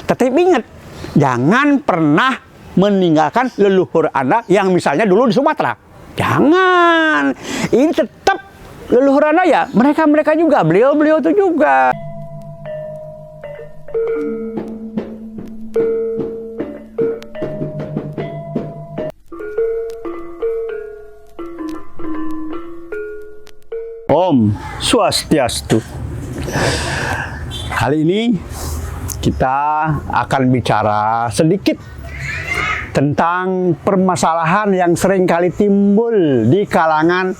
Tetapi ingat, jangan pernah meninggalkan leluhur Anda yang misalnya dulu di Sumatera. Jangan. Ini tetap leluhur Anda ya. Mereka juga, beliau itu juga. Om Swastiastu. Kali ini kita akan bicara sedikit tentang permasalahan yang sering kali timbul di kalangan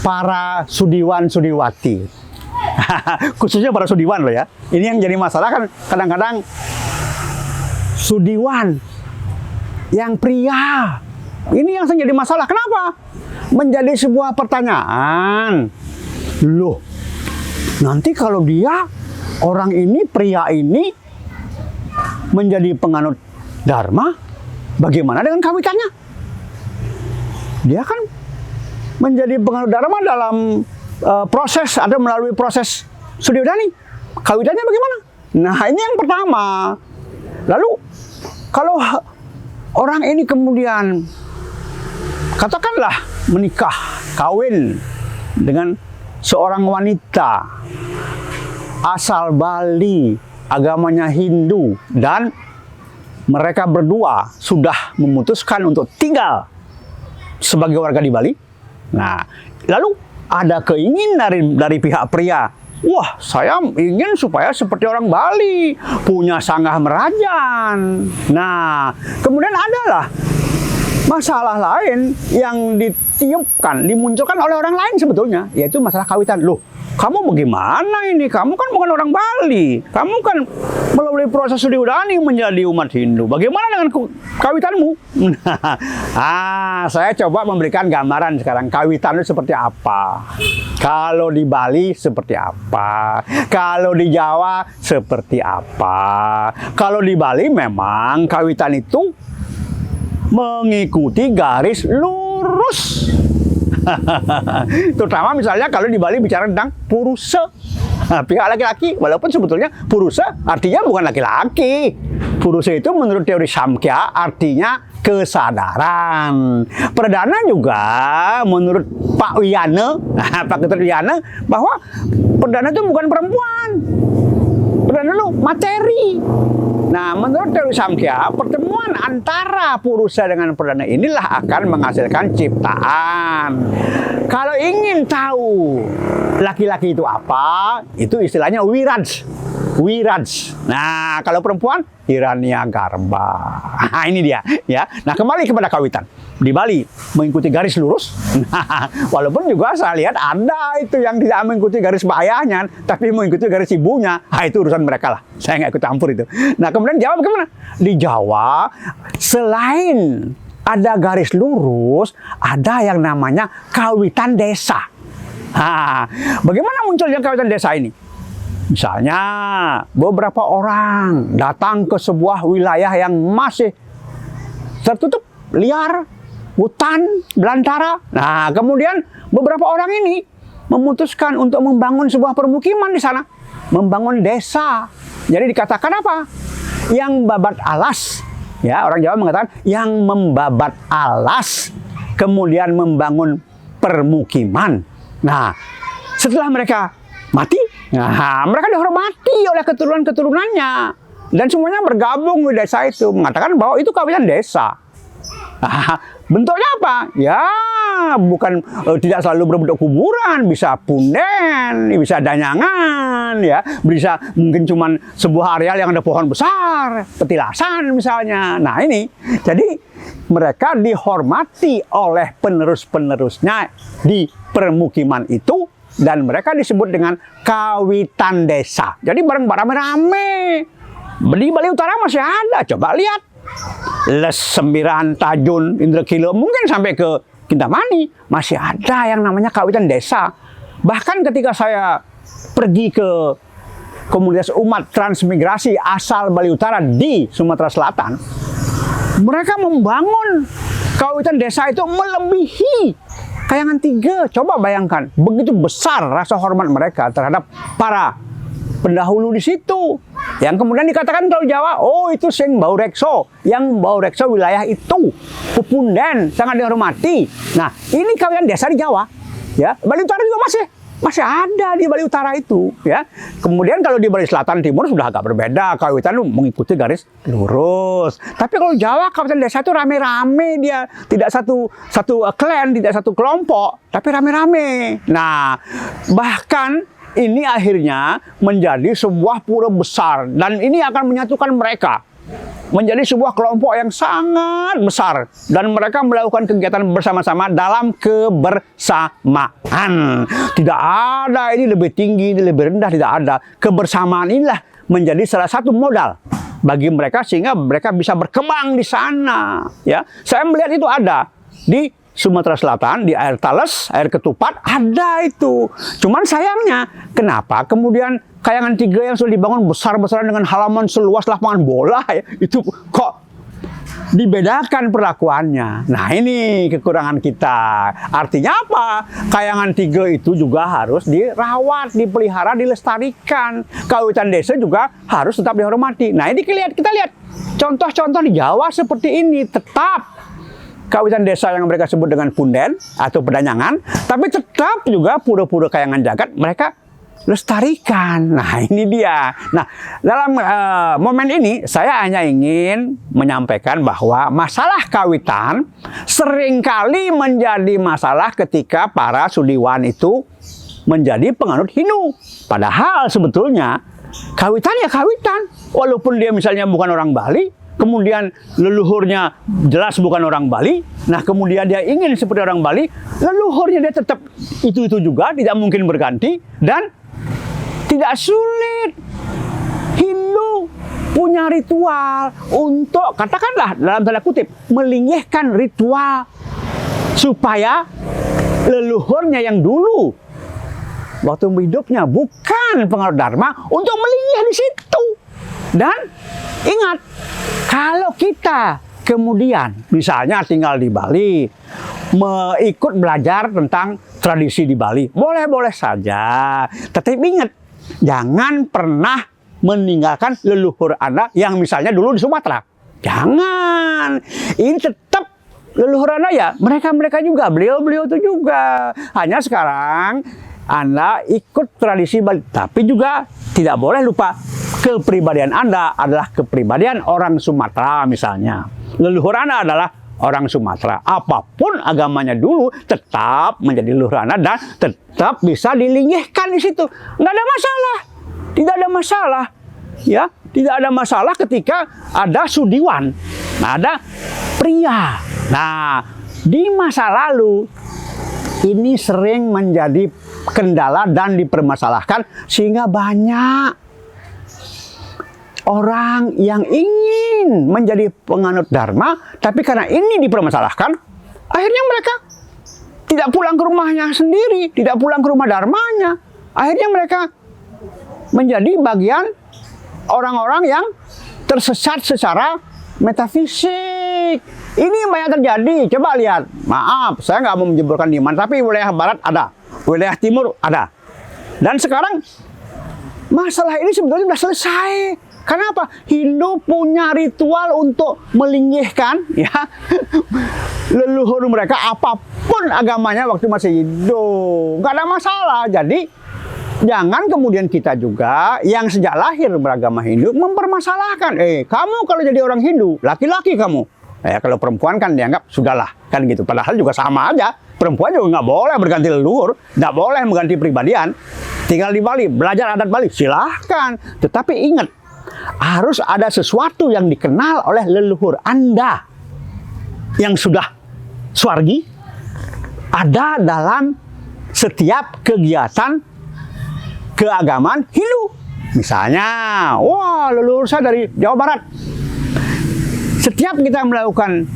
para sudiwan-sudiwati. Khususnya para sudiwan loh ya. Ini yang jadi masalah kan kadang-kadang sudiwan yang pria. Ini yang sering jadi masalah. Kenapa? Menjadi sebuah pertanyaan. Loh, nanti kalau dia, orang ini, pria ini menjadi penganut Dharma, bagaimana dengan kawitannya? Dia kan menjadi penganut Dharma dalam proses, ada melalui proses sudiwadani. Kawitannya bagaimana? Nah, ini yang pertama. Lalu, kalau orang ini kemudian, katakanlah, menikah, kawin dengan seorang wanita asal Bali, agamanya Hindu, dan mereka berdua sudah memutuskan untuk tinggal sebagai warga di Bali. Nah, lalu ada keinginan dari pihak pria, wah, saya ingin supaya seperti orang Bali, punya sanggah merajan. Nah, kemudian adalah masalah lain yang dimunculkan oleh orang lain sebetulnya, yaitu masalah kawitan. Loh, kamu bagaimana ini? Kamu kan bukan orang Bali. Kamu kan melalui proses sudiwadani menjadi umat Hindu. Bagaimana dengan kawitanmu? Saya coba memberikan gambaran sekarang. Kawitan itu seperti apa? Kalau di Bali seperti apa? Kalau di Jawa seperti apa? Kalau di Bali memang kawitan itu mengikuti garis lurus. Terutama misalnya kalau di Bali bicara tentang purusa, pihak laki-laki, walaupun sebetulnya purusa artinya bukan laki-laki. Purusa itu menurut teori Samkhya artinya kesadaran. Perdana juga menurut Pak Wiyana, Pak Ketua Wiyana, bahwa perdana itu bukan perempuan. Perdana itu materi. Nah, menurut teori Samkhya, pertemuan antara purusa dengan perdana inilah akan menghasilkan ciptaan. Kalau ingin tahu laki-laki itu apa, itu istilahnya wiraj. Wiraj. Nah, kalau perempuan, Hiranyagarbha. Nah, ini dia. Ya. Nah, kembali kepada kawitan. Di Bali, mengikuti garis lurus. Nah, walaupun juga saya lihat ada itu yang tidak mengikuti garis ayahnya, tapi mengikuti garis ibunya. Nah, itu urusan mereka lah. Saya nggak ikut campur itu. Nah, kemudian Jawa bagaimana? Di Jawa, selain ada garis lurus, ada yang namanya kawitan desa. Nah, bagaimana munculnya kawitan desa ini? Misalnya, beberapa orang datang ke sebuah wilayah yang masih tertutup, liar, hutan, belantara. Nah, kemudian beberapa orang ini memutuskan untuk membangun sebuah permukiman di sana. Membangun desa. Jadi dikatakan apa? Yang babat alas. Ya, orang Jawa mengatakan yang membabat alas, kemudian membangun permukiman. Nah, setelah mereka mati, nah, mereka dihormati oleh keturunan-keturunannya. Dan semuanya bergabung di desa itu. Mengatakan bahwa itu kawitan desa. Nah, bentuknya apa? Ya, bukan tidak selalu berbentuk kuburan, bisa punden, bisa danyangan, ya, bisa mungkin cuman sebuah areal yang ada pohon besar, petilasan misalnya. Nah, ini jadi mereka dihormati oleh penerus-penerusnya di permukiman itu dan mereka disebut dengan kawitan desa. Jadi bareng-bareng rame-rame. Di Bali Utara masih ada, coba lihat. Les Sembiran, Tajun, Indrakilo, mungkin sampai ke Kintamani, masih ada yang namanya kawitan desa. Bahkan ketika saya pergi ke komunitas umat transmigrasi asal Bali Utara di Sumatera Selatan, mereka membangun kawitan desa itu melebihi Kayangan 3. Coba bayangkan, begitu besar rasa hormat mereka terhadap para pendahulu di situ. Yang kemudian dikatakan kalau Jawa, oh itu sing bau rekso, yang bau rekso wilayah itu, Pupunden sangat dihormati. Nah, ini kawitan desa di Jawa, ya. Bali Utara juga masih ada di Bali Utara itu, ya. Kemudian kalau di Bali Selatan Timur sudah agak berbeda, kawitan mengikuti garis lurus. Tapi kalau Jawa kawitan desa itu rame-rame dia, tidak satu klan, tidak satu kelompok, tapi rame-rame. Nah, bahkan ini akhirnya menjadi sebuah pura besar dan ini akan menyatukan mereka menjadi sebuah kelompok yang sangat besar dan mereka melakukan kegiatan bersama-sama dalam kebersamaan. Tidak ada ini lebih tinggi, ini lebih rendah, tidak ada. Kebersamaan inilah menjadi salah satu modal bagi mereka sehingga mereka bisa berkembang di sana, ya. Saya melihat itu ada di Sumatera Selatan, di air Tales, air Ketupat, ada itu. Cuman sayangnya, kenapa kemudian Kayangan Tiga yang sudah dibangun besar-besaran dengan halaman seluas lapangan bola, ya, itu kok dibedakan perlakuannya. Nah, ini kekurangan kita. Artinya apa? Kayangan Tiga itu juga harus dirawat, dipelihara, dilestarikan. Kawitan desa juga harus tetap dihormati. Nah, ini kita lihat contoh-contoh di Jawa seperti ini, tetap kawitan desa yang mereka sebut dengan punden atau pedanyangan, tapi tetap juga pura-pura Kayangan Jagat mereka lestarikan. Nah, ini dia. Nah, dalam momen ini saya hanya ingin menyampaikan bahwa masalah kawitan seringkali menjadi masalah ketika para Sudiwan itu menjadi penganut Hindu. Padahal sebetulnya kawitan ya kawitan, walaupun dia misalnya bukan orang Bali, kemudian leluhurnya jelas bukan orang Bali, nah kemudian dia ingin seperti orang Bali, leluhurnya dia tetap itu juga, tidak mungkin berganti, dan tidak sulit. Hindu punya ritual untuk, katakanlah dalam tanda kutip, melinggihkan ritual supaya leluhurnya yang dulu waktu hidupnya bukan pengaruh Dharma untuk melinggih di situ. Dan ingat, kalau kita kemudian misalnya tinggal di Bali, ikut belajar tentang tradisi di Bali, boleh-boleh saja. Tetapi ingat, jangan pernah meninggalkan leluhur Anda yang misalnya dulu di Sumatera. Jangan. Ini tetap leluhur Anda ya. Mereka juga, beliau-beliau itu juga. Hanya sekarang Anda ikut tradisi Bali, tapi juga tidak boleh lupa kepribadian Anda adalah kepribadian orang Sumatera misalnya. Leluhur Anda adalah orang Sumatera. Apapun agamanya dulu tetap menjadi leluhur Anda dan tetap bisa dilinggihkan di situ. Nggak ada masalah. Tidak ada masalah. Ya, tidak ada masalah ketika ada Sudiwan. Nah, ada pria. Nah, di masa lalu ini sering menjadi kendala dan dipermasalahkan sehingga banyak orang yang ingin menjadi penganut Dharma, tapi karena ini dipermasalahkan, akhirnya mereka tidak pulang ke rumahnya sendiri, tidak pulang ke rumah Dharmanya. Akhirnya mereka menjadi bagian orang-orang yang tersesat secara metafisik. Ini banyak terjadi. Coba lihat. Maaf, saya nggak mau menjeburkan di mana, tapi wilayah barat ada, wilayah timur ada. Dan sekarang masalah ini sebetulnya sudah selesai. Kenapa? Hindu punya ritual untuk melinggihkan ya leluhur mereka apapun agamanya waktu masih hidup. Nggak ada masalah. Jadi jangan kemudian kita juga yang sejak lahir beragama Hindu mempermasalahkan. Kamu kalau jadi orang Hindu, laki-laki kamu. Ya, kalau perempuan kan dianggap sudahlah kan gitu. Padahal juga sama aja. Perempuan juga nggak boleh berganti leluhur, nggak boleh mengganti pribadian. Tinggal di Bali, belajar adat Bali, silahkan. Tetapi ingat, harus ada sesuatu yang dikenal oleh leluhur Anda yang sudah swargi, ada dalam setiap kegiatan keagamaan Hindu. Misalnya, wah leluhur saya dari Jawa Barat. Setiap kita melakukan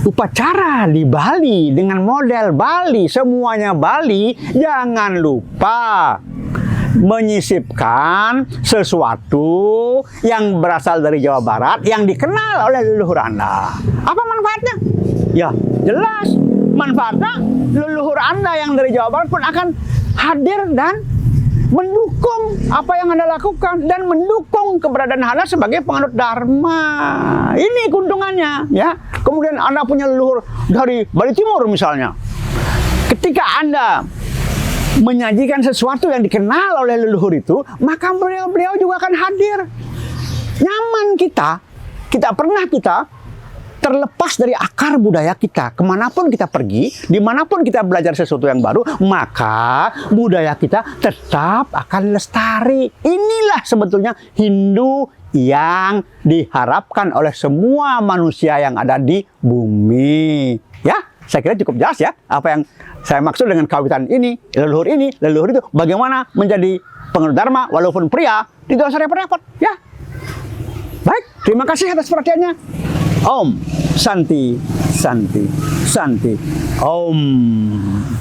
upacara di Bali dengan model Bali, semuanya Bali, jangan lupa menyisipkan sesuatu yang berasal dari Jawa Barat yang dikenal oleh leluhur Anda. Apa manfaatnya? Ya, jelas manfaatnya leluhur Anda yang dari Jawa Barat pun akan hadir dan mendukung apa yang Anda lakukan dan mendukung keberadaan Anda sebagai penganut Dharma. Ini keuntungannya, ya. Kemudian Anda punya leluhur dari Bali Timur misalnya. Ketika Anda menyajikan sesuatu yang dikenal oleh leluhur itu, maka beliau juga akan hadir. Nyaman kita terlepas dari akar budaya kita. Kemanapun kita pergi, dimanapun kita belajar sesuatu yang baru, maka budaya kita tetap akan lestari. Inilah sebetulnya Hindu yang diharapkan oleh semua manusia yang ada di bumi. Ya, saya kira cukup jelas ya apa yang saya maksud dengan kawitan ini, leluhur itu, bagaimana menjadi penganut Dharma walaupun pria, tidak usah repot-repot, ya. Baik, terima kasih atas perhatiannya. Om Santi Santi Santi Om.